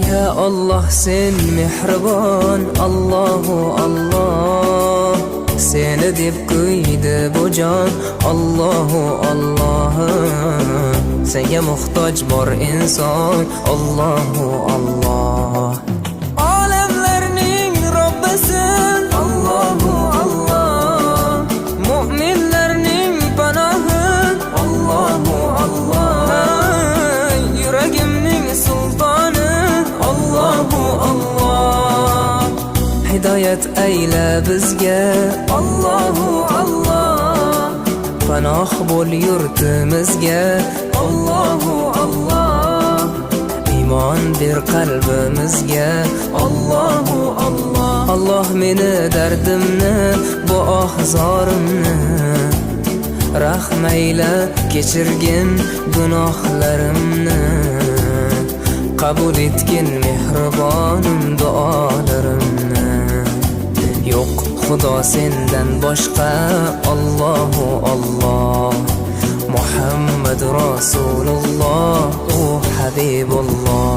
Ya Allah sen mehribon, Allahu Allah. Seni deb kuydi bu jon, Allahu Allah. Senga muhtoj bor inson, Allahu Allah. Olamlarning Robbisin, Allahu Allah. Mu'minlarning panohi, Allahu Allah. Yuragimning sultoni, Allahu Allah. Hidayat ayla bizga, Allahu Allah. Panoh bo'l yurtimizga, Allahu Allah. Iymon ber qalbimizga, Allahu Allah. Allah meni dardimni, bu ohzorimni rahmayla kechirgin gunohlarimni. Qabul etgin mehribonim duolarimni. Yo'q Xudo sendan boshqa, Allahu Allah. Muhammad Rasululloh, u Habibulloh.